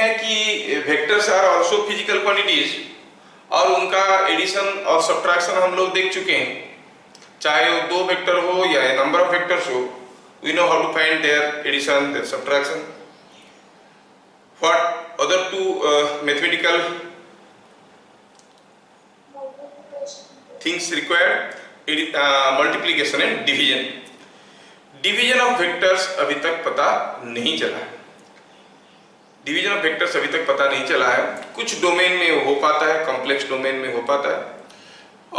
हैं कि vectors are also physical quantities, और उनका एडिशन और सब्ट्रैक्शन हम लोग देख चुके हैं, चाहे वो दो वेक्टर हो या नंबर ऑफ वेक्टर्स हो, we know how to find their addition, their subtraction. What other two mathematical things required? Multiplication and division. Division of vectors अभी तक पता नहीं चला है. डिवीजन ऑफ वेक्टर्स अभी तक पता नहीं चला है. कुछ डोमेन में हो पाता है, कॉम्प्लेक्स डोमेन में हो पाता है.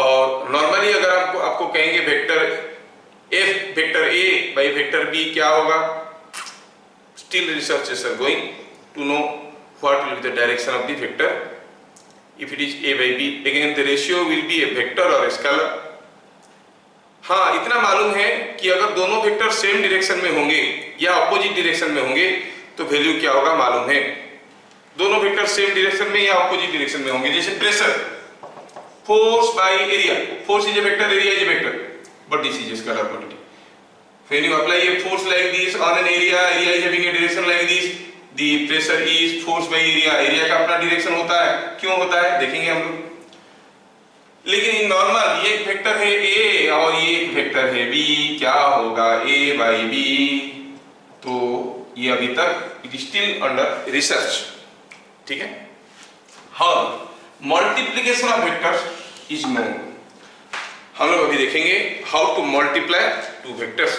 और नॉर्मली अगर आपको कहेंगे vector F vector A by vector B क्या होगा, still researchers are going to know what will be the direction of the vector if it is a by b. Again the ratio will be a vector or a scalar. हाँ, इतना मालूम है कि अगर दोनों vector same direction में होंगे या अपोजिट डायरेक्शन में होंगे तो वैल्यू क्या होगा मालूम है. दोनों वेक्टर सेम डायरेक्शन में या अपोजिट डायरेक्शन में होंगे. जैसे pressure, force by area. Force is a vector, area is a vector, but this is a scalar quantity. When you apply a force like this on an area, area is having a direction like this, the pressure is force by area. Area का अपना direction होता है. क्यों होता है देखेंगे हम लोग. लेकिन इन नॉर्मल ये एक वेक्टर है a और ये एक वेक्टर है b, क्या होगा a by b. तो ये अभी तक it is still under research. ठीक है. हाँ, multiplication of vectors is known. हम लोग अभी देखेंगे how to multiply two vectors.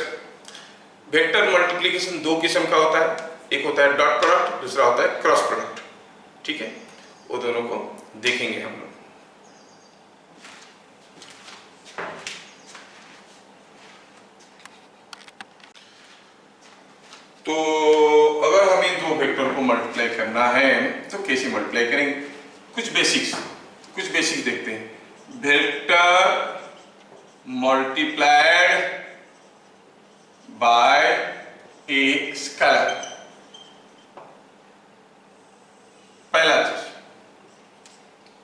Vector multiplication दो किस्म का होता है. एक होता है डॉट प्रोडक्ट, दूसरा होता है क्रॉस प्रोडक्ट. ठीक है, वो दोनों को देखेंगे हम लोग. तो अगर हमें दो वेक्टर को मल्टीप्लाई करना है तो कैसे मल्टीप्लाई करेंगे? कुछ बेसिक्स देखते हैं. Vector multiplied by a scalar. पहला चीज,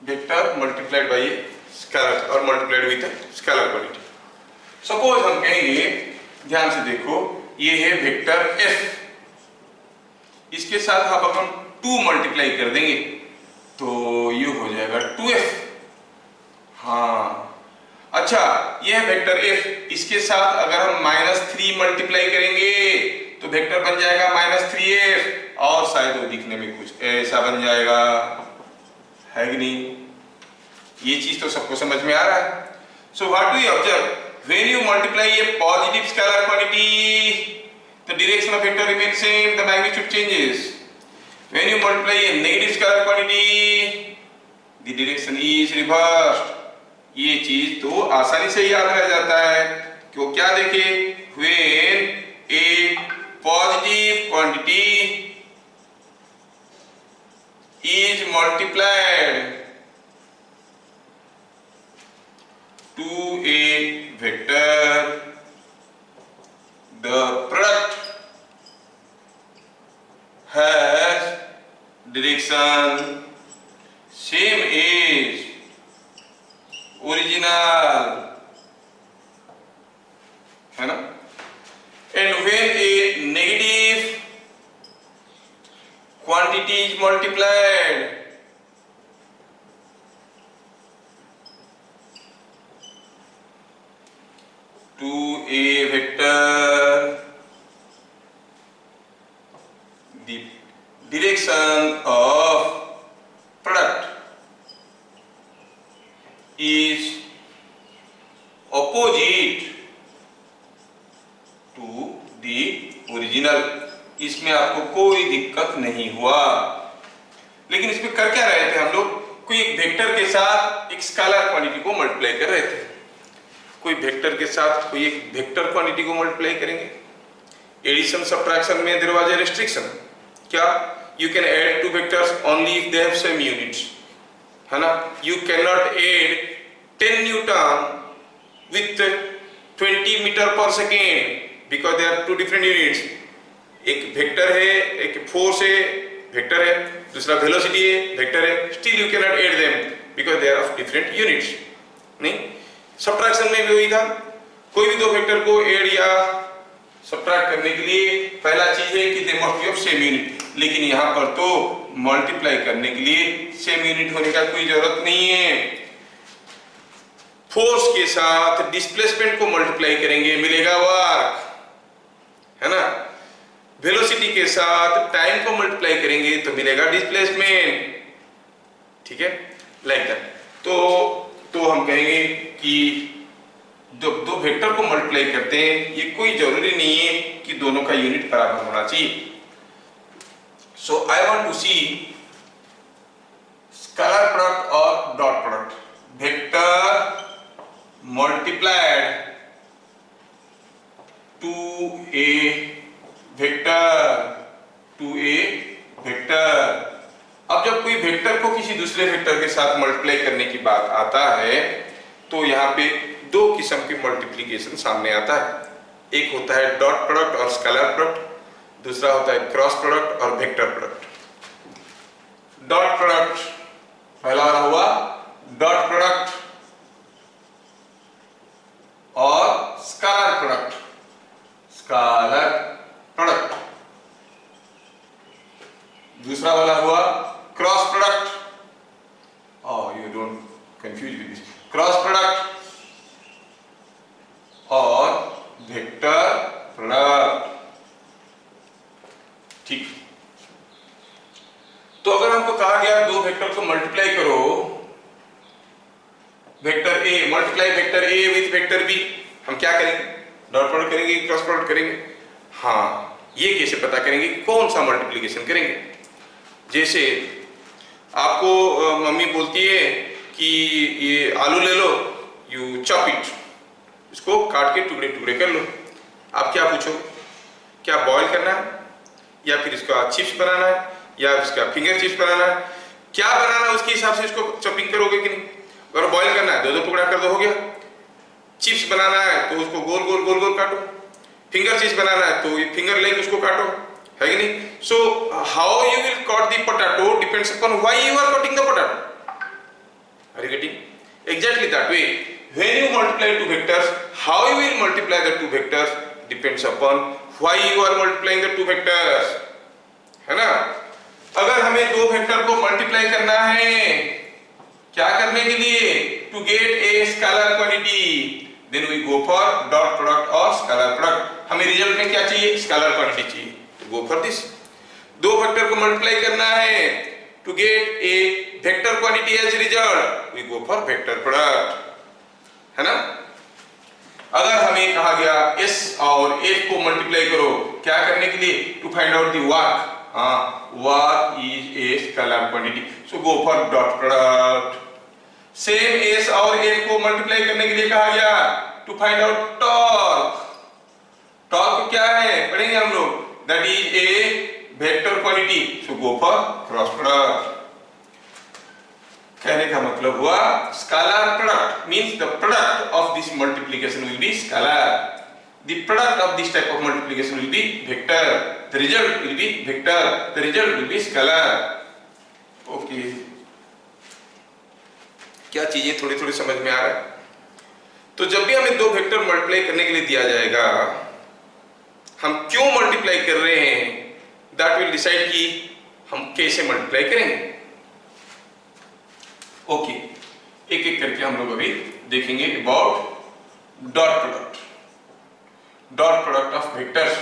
vector multiplied by a scalar और multiplied with scalar quantity. Suppose हम कहेंगे, ध्यान से देखो, ये है वेक्टर एफ. इसके साथ आप अपन 2 मल्टीप्लाई कर देंगे तो ये हो जाएगा 2f. हाँ, अच्छा, ये है वेक्टर f. इसके साथ अगर हम -3 मल्टीप्लाई करेंगे तो वेक्टर बन जाएगा -3f, और शायद वो दिखने में कुछ ऐसा बन जाएगा, है कि नहीं? ये चीज तो सबको समझ में आ रहा है. So what do you observe? When you multiply a positive scalar quantity, the direction of vector remains same, the magnitude changes. When you multiply a negative scalar quantity, the direction is reversed. ये चीज तो आसानी से याद रह जाता है. क्यों? क्या देखे? When a positive quantity is multiplied to a vector, the product has direction same as original, है ना? And when a negative quantity is multiplied to a vector, the direction of product is opposite to the original. इसमें आपको कोई दिक्कत नहीं हुआ. लेकिन इसमें कर क्या रहे थे हम लोग? कोई एक वेक्टर के साथ एक स्केलर क्वांटिटी को मल्टीप्लाई कर रहे थे. कोई वेक्टर के साथ कोई एक वेक्टर क्वांटिटी को मल्टीप्लाई करेंगे. एडिशन सब्ट्रैक्शन में देयर वाज ए रिस्ट्रिक्शन. क्या? You can add two vectors only if they have same units, है ना? You can not add 10 newton with 20 metre per second because they are 2 different units. एक vector है, एक force है, vector है, दूसरा velocity है, वेक्टर है. Still you can not add them because they are of different units. नहीं, subtraction में भी वही था. कोई भी दो वेक्टर को ऐड या सब्ट्रैक्ट करने के लिए पहला चीज है कि they must be of same unit. लेकिन यहाँ पर तो मल्टीप्लाई करने के लिए सेम यूनिट होने का कोई जरूरत नहीं है। फोर्स के साथ डिस्प्लेसमेंट को मल्टीप्लाई करेंगे, मिलेगा वर्क, है ना। वेलोसिटी के साथ टाइम को मल्टीप्लाई करेंगे तो मिलेगा डिस्प्लेसमेंट, ठीक है, लाइक दैट। तो हम कहेंगे कि जब दो वेक्टर को मल्टीप्लाई करते हैं, ये कोई जरूरी नहीं है कि दोनों का यूनिट बराबर होना चाहिए। So I want to see scalar product और dot product. Vector multiplied to a vector। अब जब कोई वेक्टर को किसी दूसरे वेक्टर के साथ मल्टीप्लाई करने की बात आता है तो यहाँ पे दो किस्म के मल्टीप्लिकेशन सामने आता है। एक होता है डॉट प्रोडक्ट और स्केलर प्रोडक्ट, दूसरा होता है क्रॉस प्रोडक्ट और वेक्टर प्रोडक्ट। डॉट प्रोडक्ट पहला वाला हुआ डॉट प्रोडक्ट और स्केलर प्रोडक्ट। दूसरा वाला हुआ cross product. You don't confuse with this, cross product और वेक्टर प्रोडक्ट, ठीक। तो अगर हमको कहा गया दो वेक्टर को मल्टीप्लाई करो, vector A multiply vector A with vector B, हम क्या करेंगे? डॉट प्रोडक्ट करेंगे, क्रॉस प्रोडक्ट करेंगे। हाँ, ये कैसे पता करेंगे कौन सा मल्टीप्लिकेशन करेंगे? जैसे आपको मम्मी बोलती है कि ये आलू ले लो, यू चॉप इट, इसको काट के टुकड़े टुकड़े कर लो। आप क्या पूछो, क्या बॉईल करना है या फिर इसका चिप्स बनाना है या इसका फिंगर चिप्स बनाना है? क्या बनाना है उसके हिसाब से इसको चॉपिंग करोगे कि नहीं। अगर बॉईल करना है दो टुकड़ा कर दो, हो गया। चिप्स बनाना है तो उसको गोल गोल गोल गोल काटो। फिंगर चिप्स बनाना है तो फिंगर लेके उसको काटो, है कि नहीं। So how you will cut the potato depends upon why you are cutting the potato. Are you getting? Exactly that way when you multiply two vectors, how you will multiply the two vectors depends upon why you are multiplying the two vectors, है ना। अगर हमें दो vector को multiply करना है, क्या करने के लिए? To get a scalar quantity, then we go for dot product और स्केलर प्रोडक्ट। हमें रिजल्ट में क्या चाहिए? स्केलर क्वांटिटी चाहिए, तो गो फॉर दिस। दो वेक्टर को मल्टीप्लाई करना है to get a vector quantity as result, we go for vector product, है ना। अगर हमें कहा गया एस और एफ को मल्टीप्लाई करो, क्या करने के लिए? To find out the work. Work is a scalar quantity, so go for dot product. Same S और एफ को मल्टीप्लाई करने के लिए कहा गया to find out torque. Torque क्या है पढ़ेंगे हम लोग, that is a vector quantity, so go for cross product. कहने का मतलब हुआ scalar product means the product of this multiplication will be scalar, the product of this type of multiplication will B vector, the result will be vector, the result will be scalar. Okay, क्या चीजें थोड़ी थोड़ी समझ में आ रहा है। तो जब भी हमें दो वेक्टर मल्टीप्लाई करने के लिए दिया जाएगा, हम क्यों मल्टीप्लाई कर रहे हैं, दैट विल डिसाइड कि हम कैसे मल्टीप्लाई करेंगे। ओके, एक एक करके हम लोग अभी देखेंगे about dot product, dot product of vectors.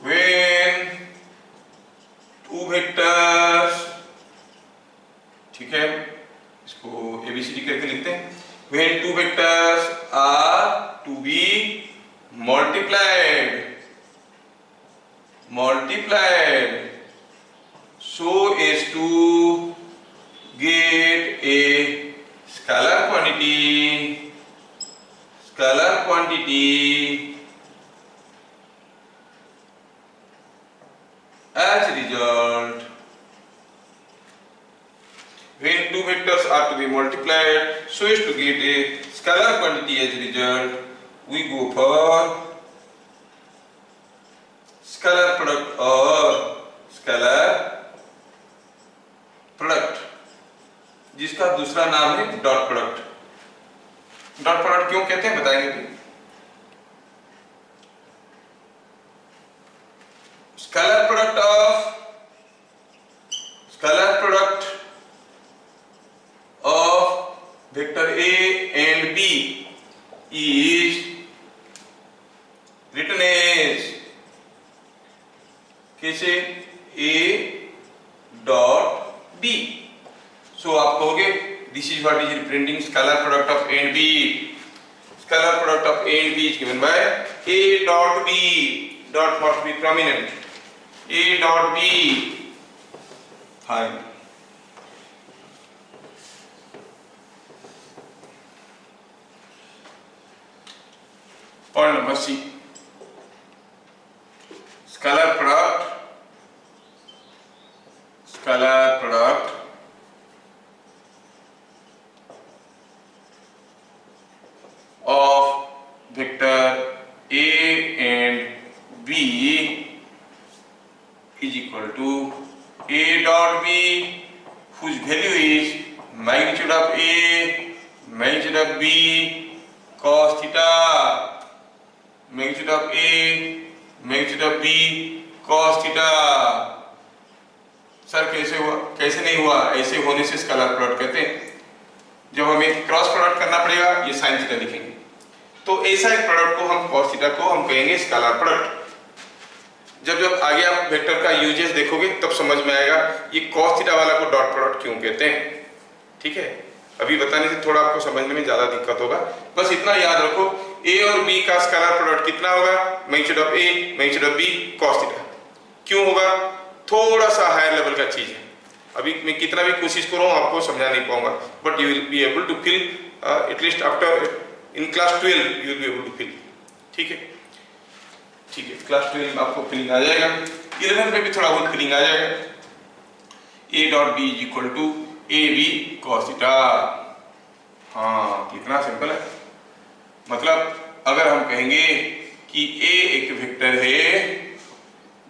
When two vectors, ठीक है, इसको ABCD करके लिखते हैं। When two vectors are to be multiplied so as to get a scalar quantity as a result, when two vectors are to be multiplied so as to get a scalar quantity as a result, we go for scalar product or scalar product, जिसका दूसरा नाम है dot product. Dot product क्यों कहते हैं बताएंगे भी। Scalar product of vector A and B is written as कैसे ए डॉट बी। सो आप कहोगे this is what is representing scalar product of A and B. Scalar product of A and B is given by A dot B. Dot must be prominent. A dot B. Fine. Point number C. Scalar product of vector A and B is equal to A dot B, whose value is magnitude of A, magnitude of B, cos theta, magnitude of A, magnitude of B, cos theta। Sir कैसे हुआ, कैसे नहीं हुआ? ऐसे होने से scalar product कहते हैं। जब हमें क्रॉस प्रोडक्ट करना पड़ेगा ये साइन थीटा लिखेंगे, तो ऐसा एक प्रोडक्ट को हम कॉस थीटा को हम कहेंगे स्केलर प्रोडक्ट। जब आगे आप वेक्टर का यूजेस देखोगे तब समझ में आएगा ये कॉस थीटा वाला को डॉट प्रोडक्ट क्यों कहते हैं। ठीक है, अभी बताने से थोड़ा आपको समझने में ज्यादा दिक्कत होगा। बस इतना याद रखो, ए और बी का स्केलर प्रोडक्ट कितना होगा? Magnitude of A magnitude of B cos theta. क्यों होगा? थोड़ा सा हायर लेवल का चीज है, अभी मैं कितना भी कोशिश करूँ आपको समझा नहीं पाऊंगा, but you will be able to feel at least after in class 12 you will be able to feel. ठीक है, ठीक है, क्लास 12 आपको फीलिंग आ जाएगा, 11 में भी थोड़ा बहुत फीलिंग आ जाएगा। A dot B is equal to A B cos theta. हाँ, कितना सिंपल है। मतलब अगर हम कहेंगे कि ए एक वेक्टर है,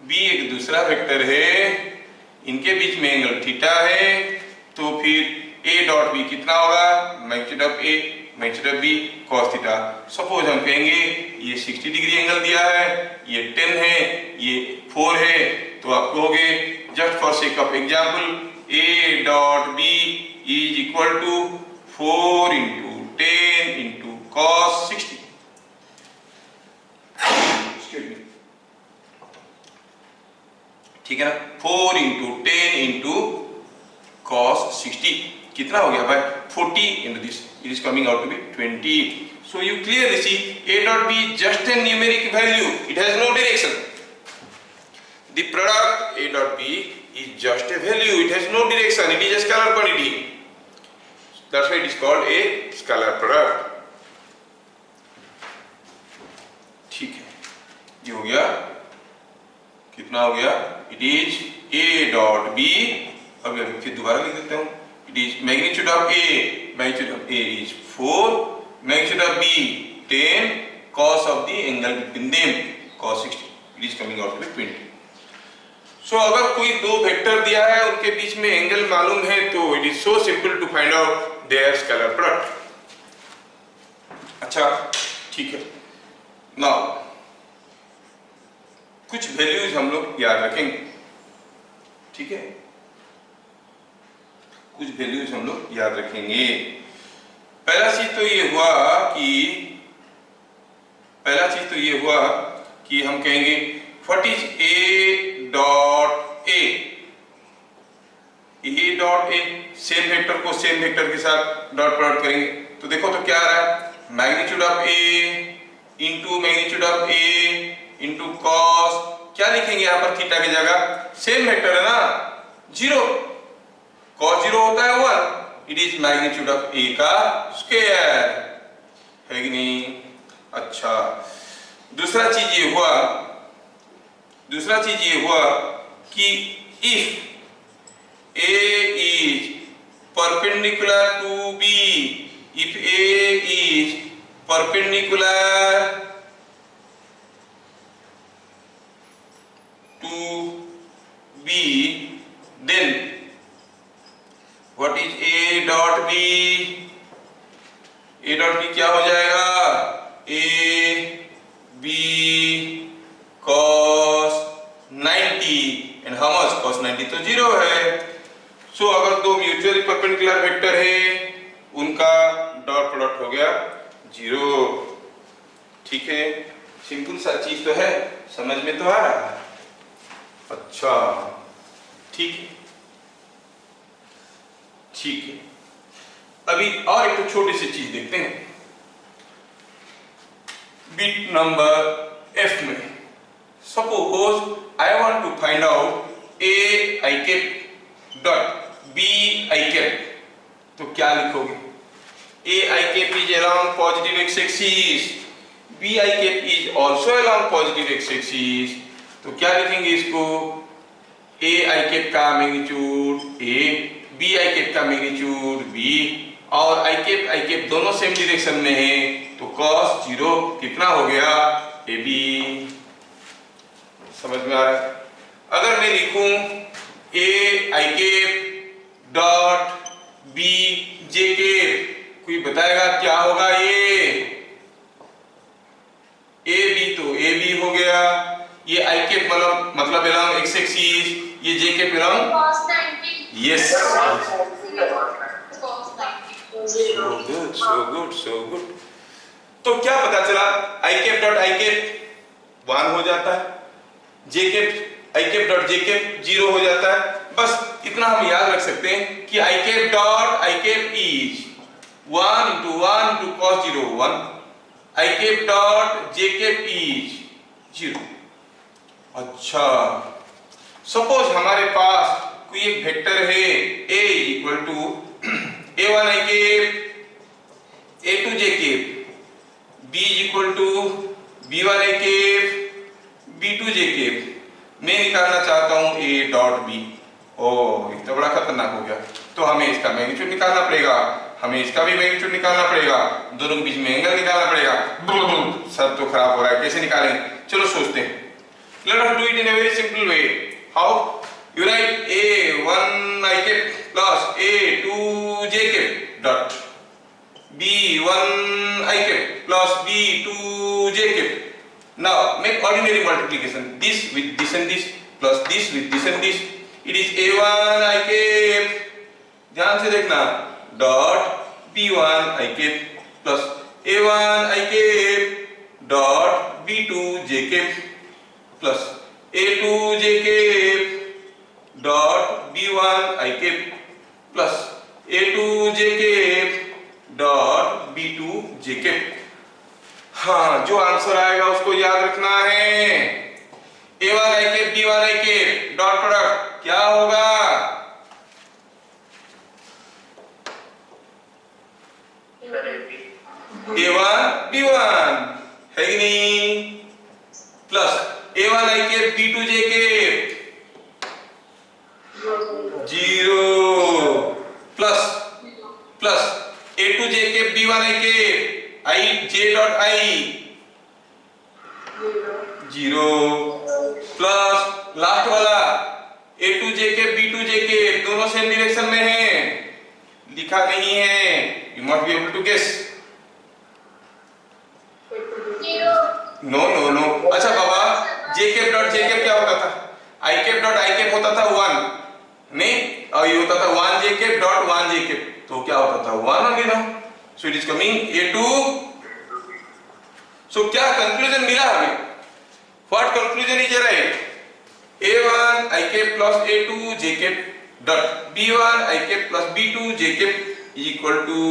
बी एक दूसरा वेक्टर है, इनके बीच में एंगल थीटा है, तो फिर ए डॉट बी कितना होगा? Magnitude of A magnitude of B cos theta. Suppose हम कहेंगे ये 60 डिग्री एंगल दिया है, ये 10 है, ये 4 है, तो आप कहोगे just for sake of example A dot B is equal to 4 into 10 into cos 60। ठीक है ना, 4 इंटू 10 इंटू कॉस 60 कितना हो गया भाई? 40 into this, it is coming out to be 20। So you clearly see A dot B just a numeric value, it has no direction. The product A dot B is just a value, it has no direction, it is a scalar quantity, that's why it is called a scalar product. ठीक है, ये हो गया, कितना हो गया? It is A dot B, अब फिर दोबारा लिख देता हूं, it is magnitude of A, magnitude of A is 4, magnitude of B 10, cos of the angle between them cos 60, it is coming out to be 20। सो अगर कोई दो वेक्टर दिया है, उनके बीच में एंगल मालूम है, तो it is so simple to find out their scalar product. अच्छा, ठीक है, नाउ कुछ वैल्यूज हम लोग याद रखेंगे। ठीक है, कुछ वैल्यूज हम लोग याद रखेंगे। पहला चीज तो ये हुआ कि हम कहेंगे what is A dot A. A dot A, same vector को सेम वेक्टर के साथ डॉट प्रोडक्ट करेंगे, तो देखो तो क्या आ रहा है? Magnitude of A into magnitude of A into cos, क्या लिखेंगे यहाँ पर थीटा की जगह? सेम वेक्टर है ना, 0, कॉस 0 होता है 1, इट इज मैग्नीट्यूड ऑफ ए का स्क्वायर, है कि नहीं? अच्छा, दूसरा चीज ये हुआ कि if A is perpendicular to B, if A is perpendicular to B, then what is A dot B? A dot B क्या हो जाएगा, A B cos 90 and how much cos 90 तो 0 है। सो अगर दो म्यूचुअली परपेंडिकुलर वेक्टर है उनका dot product हो गया 0। ठीक है, सिंपल सा चीज तो है, समझ में तो आ रहा है। अच्छा ठीक है, ठीक है। अभी और एक तो छोटी सी चीज देखते हैं। बिट नंबर एफ में suppose I want to find out a i cap dot b i cap, तो क्या लिखोगे? A i cap is along positive x axis, b i cap is also along positive x axis, तो क्या लिखेंगे इसको? ए आई कैप का magnitude a, b i cap का magnitude b, और आई कैप दोनों सेम डायरेक्शन में है, तो cos 0 कितना हो गया, ए बी। समझ में आ रहा है? अगर मैं लिखूं a i cap dot b j cap, कोई बताएगा क्या होगा? ए बी तो ए बी हो गया, ये आई कैप मतलब अलोंग एक्स एक्सिस, ये j cap along cos 90। Yes, so good। तो क्या पता चला? I cap dot I cap 1 हो जाता है, j cap i cap dot J cap 0 हो जाता है। बस इतना हम याद रख सकते हैं कि i cap dot I cap is 1 into 1 into cos 0 1, i cap dot J cap is 0। अच्छा, सपोज हमारे पास कोई एक वेक्टर है a equal to a1 I cap a2 J cap, b equal to b1 I cap b2 J cap. मैं निकालना चाहता हूं a dot b। ओह, ये तो बड़ा खतरनाक हो गया। तो हमें इसका मैग्नीट्यूड निकालना पड़ेगा, हमें इसका भी मैग्नीट्यूड निकालना पड़ेगा, दोनों के बीच में एंगल निकालना पड़ेगा। सब तो खराब हो रहा है, कैसे निकालेंगे? चलो सोचते हैं। Let us do it in a very simple way. How? You write a1 I cap plus a2 j cap dot b1 I cap plus b2 j cap. Now make ordinary multiplication. This with this and this plus this with this and this. It is a1 I cap. ध्यान से देखना, dot b1 I cap plus a1 I cap dot b2 j cap plus a2 j cap dot b1 I cap plus a2 j cap dot b2 j cap। हाँ, जो answer आएगा उसको याद रखना है। a1 I cap b1 I cap dot product क्या होगा? a1 b1 है कि नहीं, plus a1 I cap b2 j cap 0 plus a2 j cap b1 I cap I j dot I 0 plus last वाला a2 j cap b2 j cap दोनों same direction में है, लिखा नहीं है, you must be able to guess। No. अच्छा बाबा, J cap dot जे cap क्या होता था? I cap dot I cap होता था 1 नहीं, और ये होता था 1 J cap dot 1 J cap, तो क्या होता था 1 ओनली ना। So it is coming a2। So क्या कंक्लूजन मिला हमें? What conclusion is right? a1 I cap plus a2 J cap dot b1 I cap plus b2 J cap equal to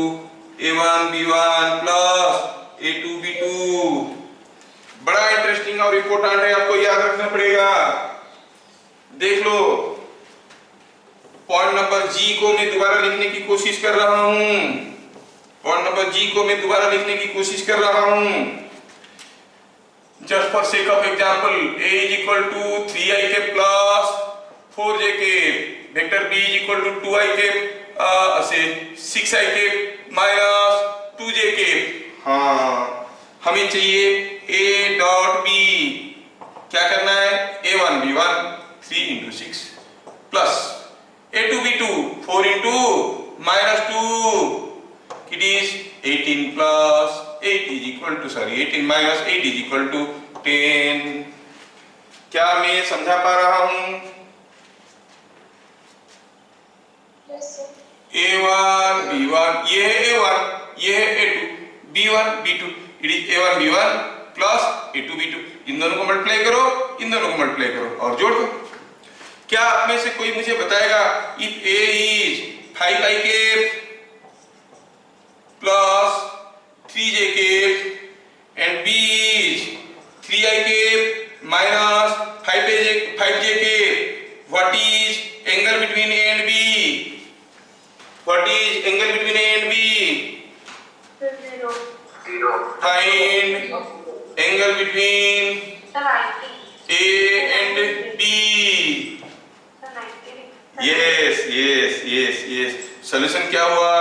a1 b1 plus a2 b2। बड़ा interesting और important है, आपको याद रखना पड़ेगा। देख लो, पॉइंट नंबर जी को मैं दोबारा लिखने की कोशिश कर रहा हूं। पॉइंट नंबर जी को मैं दोबारा लिखने की कोशिश कर रहा हूं। Just for sake of example, a is equal to 3i cap plus 4j cap, vector b is equal to 2i cap से 6i cap minus 2j cap। हाँ, हमें चाहिए a डॉट b, क्या करना है? a1 b1 3 into 6 plus a2 b2 4 into minus 2, it is 18 plus equal to 18 minus 8 is equal to 10। क्या मैं समझा पा रहा हूं? A1 B1 ये है A1 ये है A2 B1 B2 it is A1 B1 plus A2 B2। इन दोनों को मल्टीप्लाई करो, इन दोनों को मल्टीप्लाई करो और जोड़ दो। क्या आप में से कोई मुझे बताएगा if A is 5i cap plus 3j cap and B is 3i cap minus 5j cap, what is angle between A and B? What is angle between A and B? 0. Find angle between A and B. Yes, yes, yes, yes. Solution क्या हुआ?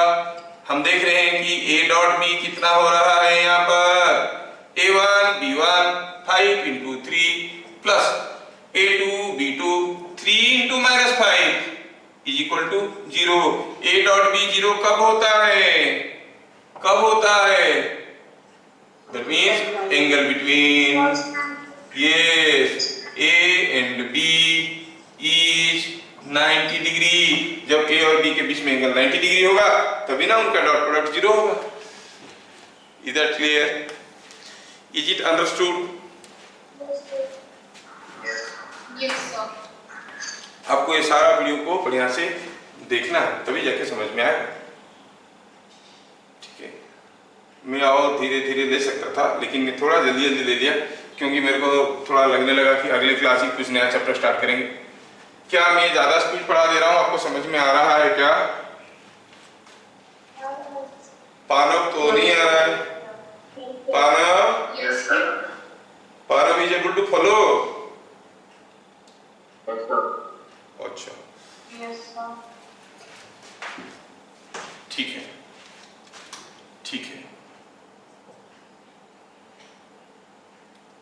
हम देख रहे हैं कि A dot B कितना हो रहा है यहाँ पर A1 B1 5 into 3 plus A2 B2 3 into minus 5 is equal to 0। A dot B 0 कब होता है? कब होता है? That means angle between yes A and B is 90 degree. जब A और B के बीच में एंगल 90 डिग्री होगा तभी ना उनका डॉट प्रोडक्ट 0 होगा। Is that clear? Is it understood? Yes sir। आपको ये सारा वीडियो को बढ़िया से देखना है तभी जाके समझ में आएगा। ठीक है, मैं और धीरे धीरे ले सकता था लेकिन मैं थोड़ा जल्दी जल्दी ले लिया क्योंकि मेरे को थोड़ा लगने लगा कि अगले क्लास ही कुछ नया चैप्टर स्टार्ट करेंगे। क्या मैं ज्यादा स्पीड पढ़ा दे रहा हूँ? आपको समझ में आ रहा है क्या? पानव तो नहीं आ रहा है। Panav Yes sir। Panav is able to follow? अच्छा Yes sir। ठीक है ठीक है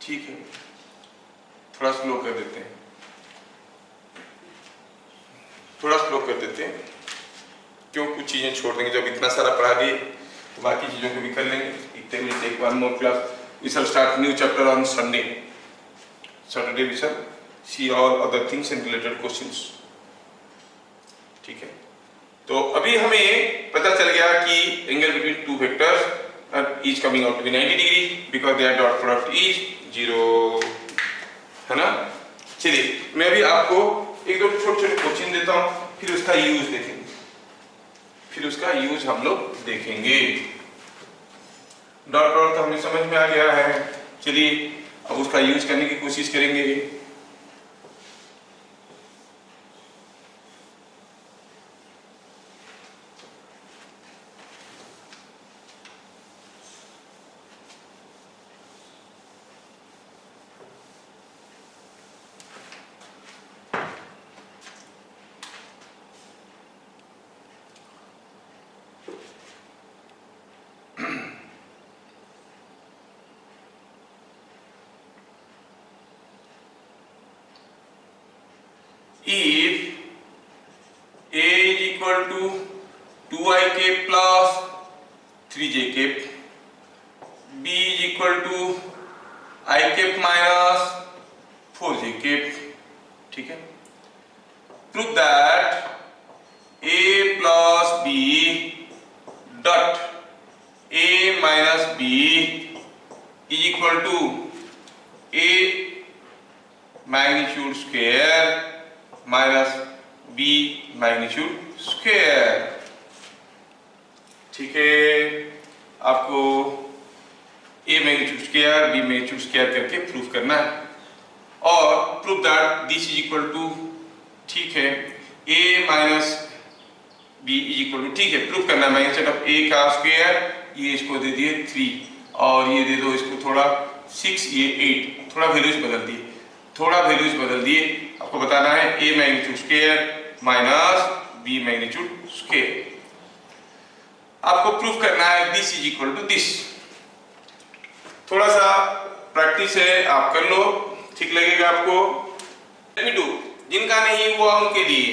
ठीक है, थोड़ा स्लो कर देते हैं, थोड़ा स्लो कर देते हैं क्यों कुछ चीजें छोड़ देंगे। जब इतना सारा पढ़ा दिए तो बाकी चीजों को भी कर लेंगे। इतने में take one more class. We shall start new chapter on Sunday. Saturday we shall see all other things and related questions. ठीक है, तो अभी हमें पता चल गया कि angle between two vectors is coming out to be 90 degree because their dot product is 0, है ना। चलिए मैं अभी आपको एक दो छोटे छोटे क्वेश्चन देता हूं, फिर उसका यूज देखेंगे, फिर उसका यूज हम लोग देखेंगे। डॉट प्रोडक्ट तो हमें समझ में आ गया है। चलिए अब उसका यूज करने की कोशिश करेंगे। If A is equal to 2i cap plus 3j cap, B is equal to I cap minus 4j cap, ठीक है। Prove that A plus B dot A minus B is equal to A magnitude square minus B magnitude square. ठीक है, आपको A magnitude square B magnitude square करके proof करना है और proof that this is equal to, ठीक है, A minus B is equal to, ठीक है, प्रूफ करना है मैग्नीट्यूड ऑफ A का स्क्वायर, ये इसको दे दिए 3 और ये दे दो इसको थोड़ा 6, ये 8, थोड़ा वैल्यूज बदल दिए, थोड़ा वैल्यूज बदल दिए। आपको बताना है A magnitude square minus B magnitude square. आपको प्रूफ करना है this is equal to this. थोड़ा सा प्रैक्टिस है, आप कर लो, ठीक लगेगा आपको। लेट मी डू, जिनका नहीं हुआ उनके लिए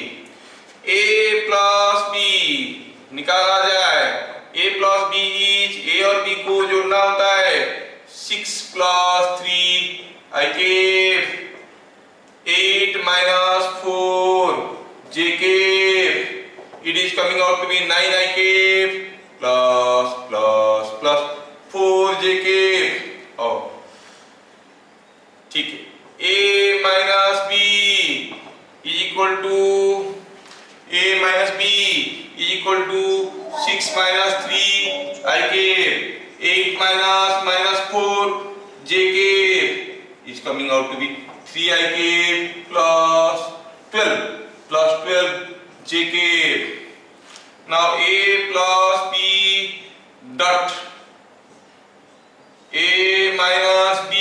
A प्लस B निकाला जाए ए प्लस बी इज, ए और बी को जोड़ना होता है 6 plus 3 I cap 8 minus 4 j cap it is coming out to be 9 I cap plus 4 j cap oh ठीक है a minus b is equal to 6 minus 3 I cap 8 minus 4 j cap is coming out to be 3 I cap plus 12 j cap. Now a plus b dot a minus b,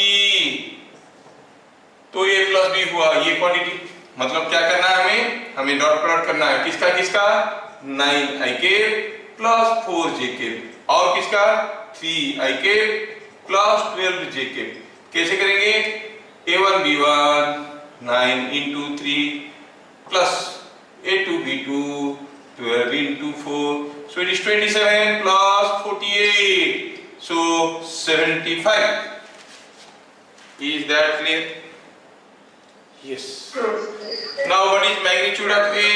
तो a plus b हुआ ये quantity, मतलब क्या करना है हमें dot product करना है किसका 9 I cap plus 4 j cap और किसका 3 I cap plus 12 j cap. कैसे करेंगे a1 b1 9 into 3 plus a2 b2 12 into 4, so it is 27 plus 48, so 75. Is that clear? Yes. Now what is magnitude of a?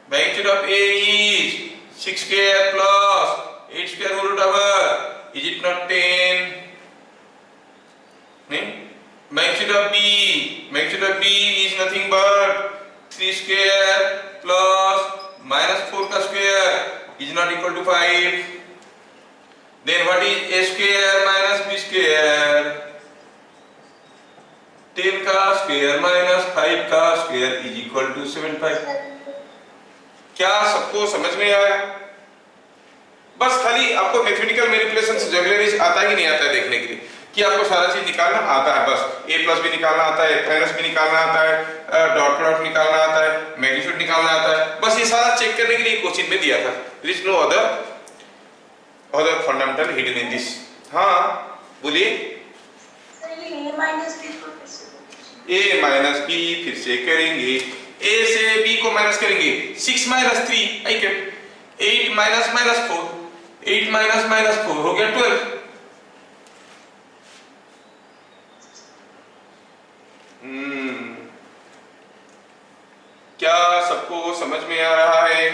Magnitude of a is 6 square plus 8 square whole root over, is it not 10? Magnitude of b is nothing but 3 square plus minus 4 का square is not equal to 5. Then what is a square minus b square? 10 का square minus 5 का square is equal to 75. क्या सबको समझ में आया? बस खाली आपको मैथमेटिकल मैनिपुलेशन जुगलरीज आता ही नहीं आता है देखने के लिए कि आपको सारा चीज निकालना आता है, बस a प्लस भी निकालना आता है, माइनस भी निकालना आता है, डॉट प्रोडक्ट निकालना आता है, मैग्नीट्यूड निकालना आता है, बस ये सारा चेक करने के लिए क्वेश्चन में दिया था. There is no other fundamental hidden in this. हाँ बोलिए. a minus b को a माइनस b फिर से करेंगे, a से b को माइनस करेंगे 6 माइनस 3 आई कैप 8 माइनस 4 8 माइनस 4 हो गया 12. क्या सबको समझ में आ रहा है?